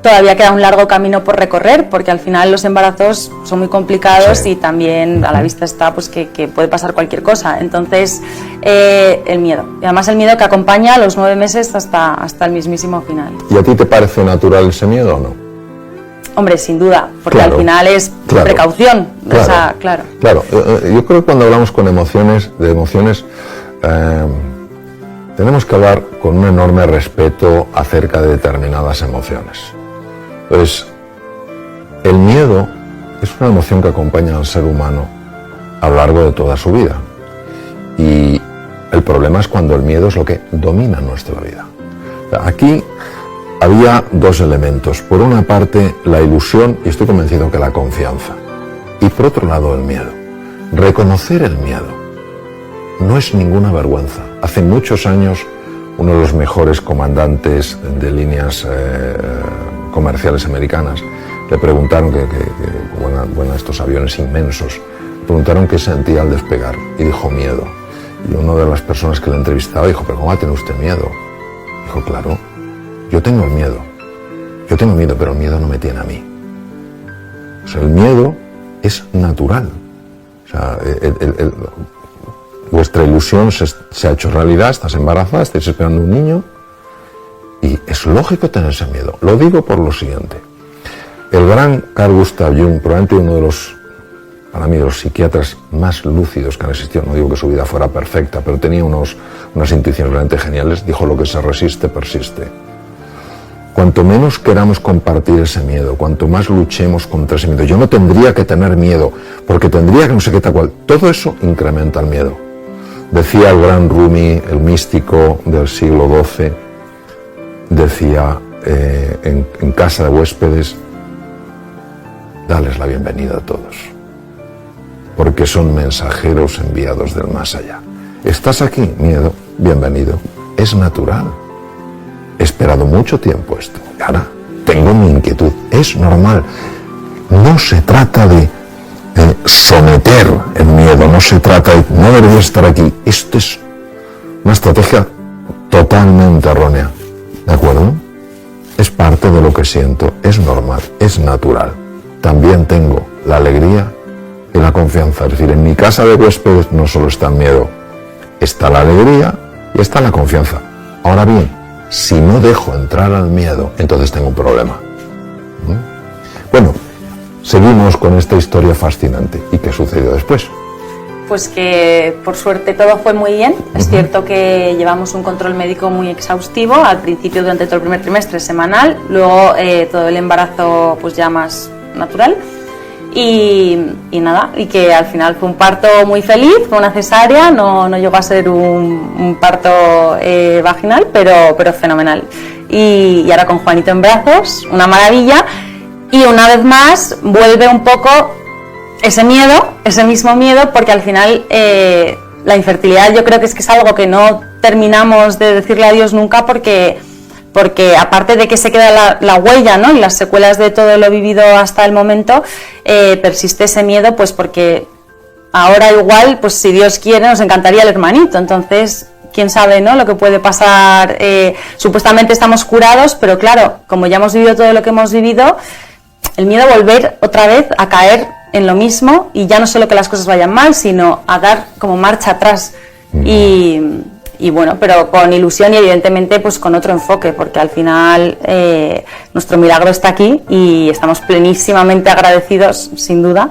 todavía queda un largo camino por recorrer, porque al final los embarazos son muy complicados, y también a la vista está pues que puede pasar cualquier cosa. Entonces, el miedo. Y además el miedo que acompaña a los 9 meses hasta el mismísimo final. ¿Y a ti te parece natural ese miedo o no? Hombre, sin duda, porque al final es precaución. Claro. Yo creo que cuando hablamos de emociones, tenemos que hablar con un enorme respeto acerca de determinadas emociones. Entonces, el miedo es una emoción que acompaña al ser humano a lo largo de toda su vida. Y el problema es cuando el miedo es lo que domina nuestra vida. Aquí había 2 elementos. Por una parte, la ilusión, y estoy convencido que la confianza. Y por otro lado, el miedo. Reconocer el miedo no es ninguna vergüenza. Hace muchos años, uno de los mejores comandantes de líneas comerciales americanas le preguntaron, estos aviones inmensos, le preguntaron qué sentía al despegar, y dijo miedo. Y una de las personas que le entrevistaba dijo, ¿pero cómo va a tener usted miedo? Dijo, claro, yo tengo miedo, pero el miedo no me tiene a mí. O sea, el miedo es natural. O sea, vuestra ilusión se ha hecho realidad, estás embarazada, estáis esperando un niño, y es lógico tener ese miedo. Lo digo por lo siguiente. El gran Carl Gustav Jung, probablemente uno de los, para mí, de los psiquiatras más lúcidos que han existido, no digo que su vida fuera perfecta, pero tenía unas intuiciones realmente geniales, dijo: lo que se resiste, persiste. Cuanto menos queramos compartir ese miedo, cuanto más luchemos contra ese miedo. Yo no tendría que tener miedo, porque tendría que no sé qué tal cual. Todo eso incrementa el miedo. Decía el gran Rumi, el místico del siglo XII, decía en casa de huéspedes, dales la bienvenida a todos, porque son mensajeros enviados del más allá. ¿Estás aquí? Miedo, bienvenido. Es natural. He esperado mucho tiempo esto. Ahora tengo mi inquietud. Es normal. No se trata de someter el miedo, no se trata de no debería estar aquí. Esto es una estrategia totalmente errónea. ¿De acuerdo? Es parte de lo que siento, es normal, es natural. También tengo la alegría y la confianza. Es decir, en mi casa de huéspedes no solo está el miedo, está la alegría y está la confianza. Ahora bien, si no dejo entrar al miedo, entonces tengo un problema. Bueno, seguimos con esta historia fascinante. ¿Y qué sucedió después? Pues que por suerte todo fue muy bien. Es cierto que llevamos un control médico muy exhaustivo, al principio durante todo el primer trimestre semanal, luego todo el embarazo pues ya más natural, y nada, y que al final fue un parto muy feliz, fue una cesárea, no llegó a ser un parto vaginal, pero fenomenal. y ahora con Juanito en brazos, una maravilla. Y una vez más vuelve un poco ese miedo, ese mismo miedo, porque al final la infertilidad yo creo que es algo que no terminamos de decirle adiós nunca, porque aparte de que se queda la huella, ¿no?, y las secuelas de todo lo vivido hasta el momento, persiste ese miedo, pues porque ahora igual, pues si Dios quiere, nos encantaría el hermanito. Entonces, quién sabe, ¿no?, lo que puede pasar. Supuestamente estamos curados, pero claro, como ya hemos vivido todo lo que hemos vivido, el miedo a volver otra vez a caer en lo mismo, y ya no solo que las cosas vayan mal, sino a dar como marcha atrás. Y bueno, pero con ilusión y evidentemente pues con otro enfoque, porque al final nuestro milagro está aquí y estamos plenísimamente agradecidos, sin duda,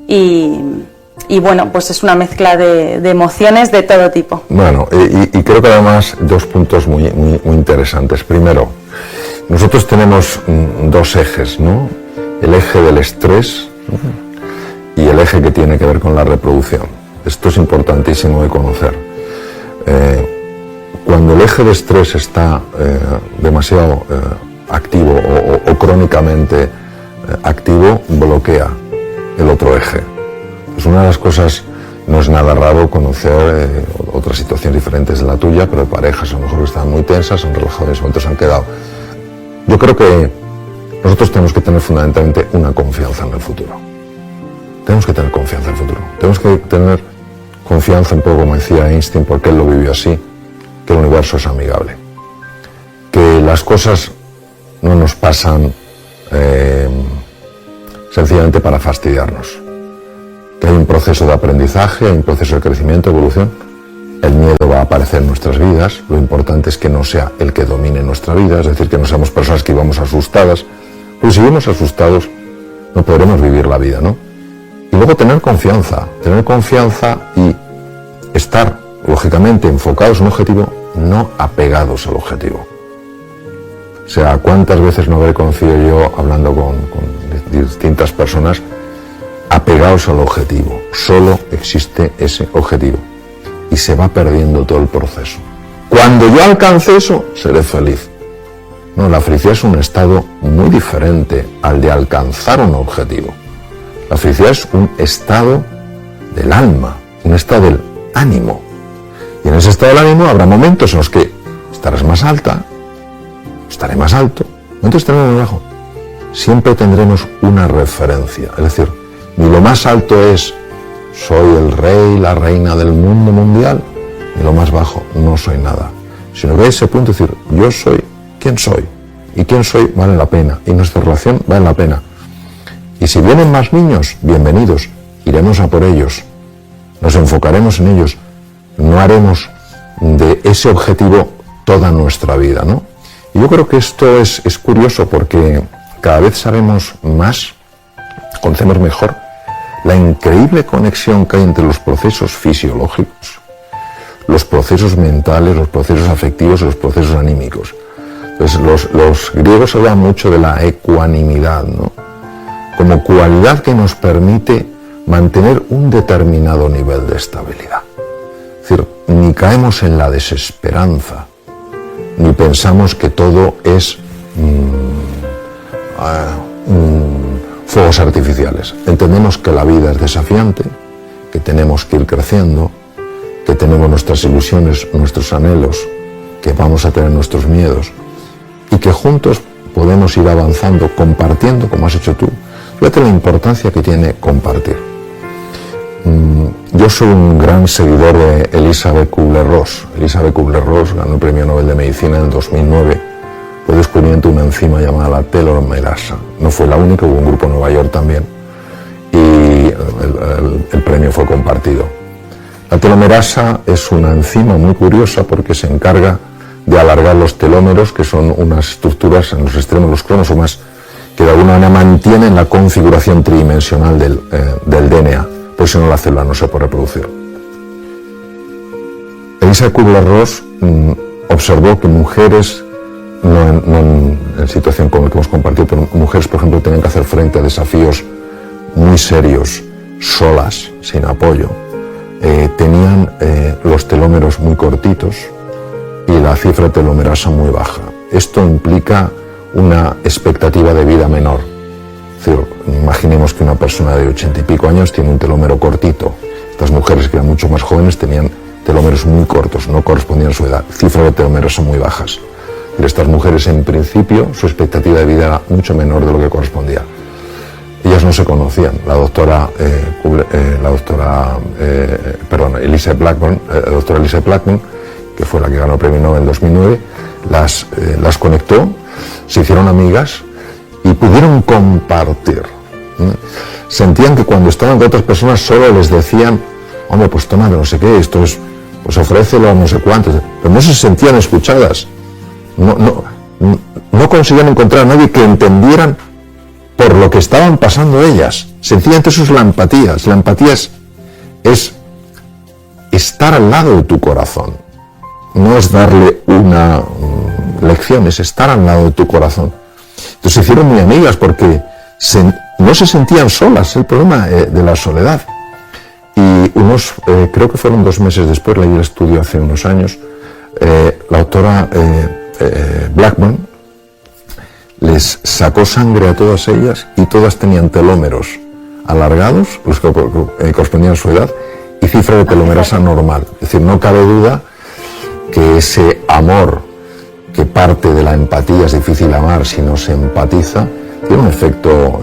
y bueno, pues es una mezcla de emociones de todo tipo. Bueno, y creo que además dos puntos muy interesantes. Primero, nosotros tenemos dos ejes, ¿no? El eje del estrés, ¿no?, y el eje que tiene que ver con la reproducción. Esto es importantísimo de conocer. Cuando el eje de estrés está demasiado activo o crónicamente activo, bloquea el otro eje. Pues una de las cosas, no es nada raro conocer otras situaciones diferentes de la tuya, pero parejas a lo mejor que están muy tensas, han relajado, en ese momento se han quedado. Yo creo que nosotros tenemos que tener fundamentalmente una confianza en el futuro. Tenemos que tener confianza en el futuro. Tenemos que tener confianza, un poco como decía Einstein, porque él lo vivió así, que el universo es amigable, que las cosas no nos pasan sencillamente para fastidiarnos, que hay un proceso de aprendizaje, hay un proceso de crecimiento, evolución. El miedo va a aparecer en nuestras vidas, lo importante es que no sea el que domine nuestra vida, es decir, que no seamos personas que vivamos asustadas, porque si vivimos asustados no podremos vivir la vida, ¿no? Y luego tener confianza y estar, lógicamente, enfocados en un objetivo, no apegados al objetivo. O sea, ¿cuántas veces no habré conocido yo, hablando con distintas personas, apegados al objetivo? Solo existe ese objetivo y se va perdiendo todo el proceso. Cuando yo alcance eso, seré feliz. No, la felicidad es un estado muy diferente al de alcanzar un objetivo. La felicidad es un estado del alma, un estado del ánimo. Y en ese estado del ánimo habrá momentos en los que estarás más alta, estaré más alto, momentos estaré más bajo. Siempre tendremos una referencia, es decir, ni lo más alto es soy el rey, la reina del mundo mundial, ni lo más bajo, no soy nada. Sino que ese punto es decir, yo soy quien soy, y quien soy vale la pena, y nuestra relación vale la pena. Y si vienen más niños, bienvenidos, iremos a por ellos, nos enfocaremos en ellos, no haremos de ese objetivo toda nuestra vida, ¿no? Y yo creo que esto es curioso porque cada vez sabemos más, conocemos mejor la increíble conexión que hay entre los procesos fisiológicos, los procesos mentales, los procesos afectivos y los procesos anímicos. Entonces, los griegos hablan mucho de la ecuanimidad, ¿no?, como cualidad que nos permite mantener un determinado nivel de estabilidad. Es decir, ni caemos en la desesperanza, ni pensamos que todo es fuegos artificiales. Entendemos que la vida es desafiante, que tenemos que ir creciendo, que tenemos nuestras ilusiones, nuestros anhelos, que vamos a tener nuestros miedos y que juntos podemos ir avanzando, compartiendo, como has hecho tú. Fíjate la importancia que tiene compartir. Yo soy un gran seguidor de Elisabeth Kubler-Ross. Elisabeth Kubler-Ross ganó el Premio Nobel de Medicina en el 2009 por descubrimiento de una enzima llamada la telomerasa. No fue la única, hubo un grupo en Nueva York también y el premio fue compartido. La telomerasa es una enzima muy curiosa porque se encarga de alargar los telómeros, que son unas estructuras en los extremos de los cromosomas que de alguna manera mantienen la configuración tridimensional del DNA, por eso la célula no se puede reproducir. Elisa Kubler-Ross observó que mujeres, no en situación como la que hemos compartido, pero mujeres, por ejemplo, tenían que hacer frente a desafíos muy serios, solas, sin apoyo, tenían los telómeros muy cortitos y la cifra de telomerasa muy baja. esto implica una expectativa de vida menor. Es decir, imaginemos que una persona de 80 y pico años tiene un telómero cortito. Estas mujeres, que eran mucho más jóvenes, tenían telómeros muy cortos, no correspondían a su edad. Cifras de telómeros son muy bajas. Y estas mujeres, en principio, su expectativa de vida era mucho menor de lo que correspondía. Ellas no se conocían. La doctora Elise Blackburn, que fue la que ganó el premio Nobel en 2009, las conectó, se hicieron amigas y pudieron compartir. Sentían que cuando estaban con otras personas solo les decían: hombre, pues toma de no sé qué, esto es, pues ofrécelo a no sé cuántos, pero no se sentían escuchadas. No conseguían encontrar a nadie que entendieran por lo que estaban pasando ellas. Sencillamente eso es la empatía. La empatía es estar al lado de tu corazón. No es darle una lección, es estar al lado de tu corazón. Entonces se hicieron muy amigas porque no se sentían solas, el problema de la soledad. Y creo que fueron 2 meses después, leí el estudio hace unos años, la doctora Blackburn les sacó sangre a todas ellas y todas tenían telómeros alargados, los que correspondían a su edad, y cifra de telomerasa normal. Es decir, no cabe duda que ese amor que parte de la empatía, es difícil amar si no se empatiza, tiene un efecto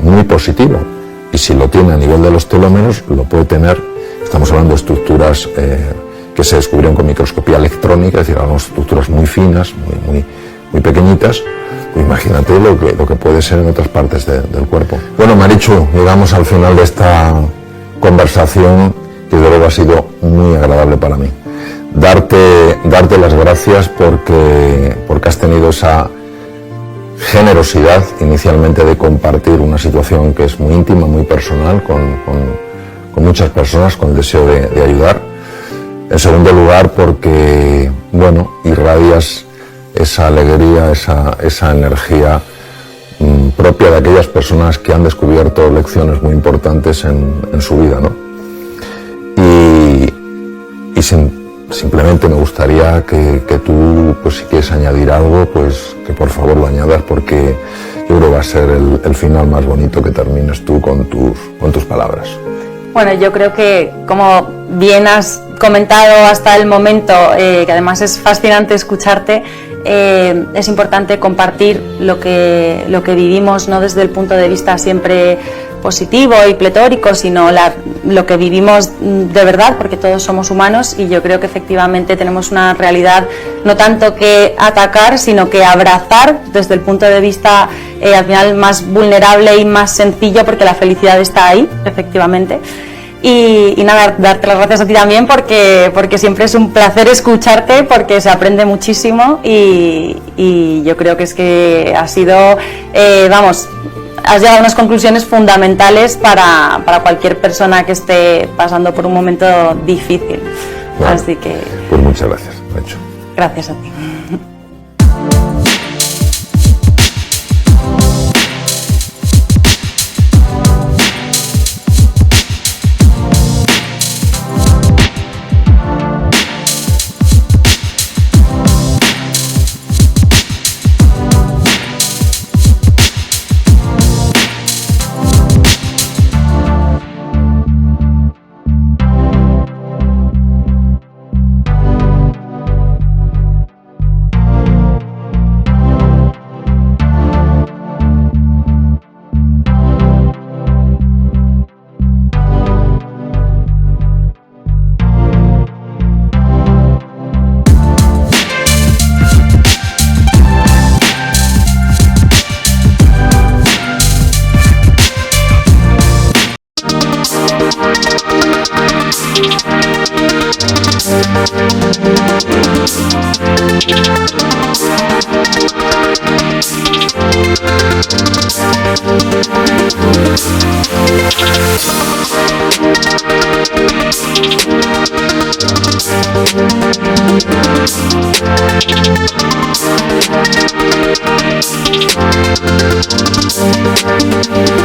muy positivo. Y si lo tiene a nivel de los telómeros, lo puede tener, estamos hablando de estructuras que se descubrieron con microscopía electrónica, es decir, hablamos de estructuras muy finas, muy pequeñitas. Imagínate lo que puede ser en otras partes del cuerpo. Bueno, Marichu, llegamos al final de esta conversación, que de luego ha sido muy agradable para mí. Darte las gracias porque has tenido esa generosidad inicialmente de compartir una situación que es muy íntima, muy personal, con muchas personas, con el deseo de ayudar. En segundo lugar, porque, bueno, irradias esa alegría, esa energía propia de aquellas personas que han descubierto lecciones muy importantes en su vida, ¿no? Y simplemente me gustaría que tú, pues si quieres añadir algo, pues que por favor lo añadas, porque yo creo que va a ser el final más bonito, que termines tú con tus palabras. Bueno, yo creo que, como bien has comentado hasta el momento, que además es fascinante escucharte, es importante compartir lo que vivimos, no desde el punto de vista siempre positivo y pletórico, sino lo que vivimos de verdad, porque todos somos humanos, y yo creo que efectivamente tenemos una realidad no tanto que atacar, sino que abrazar desde el punto de vista al final más vulnerable y más sencillo, porque la felicidad está ahí, efectivamente. Y nada, darte las gracias a ti también, porque siempre es un placer escucharte, porque se aprende muchísimo, y yo creo que es que ha sido, has llegado a unas conclusiones fundamentales para cualquier persona que esté pasando por un momento difícil. Bueno, así que... Pues muchas gracias, Nacho. Gracias a ti. Thank you.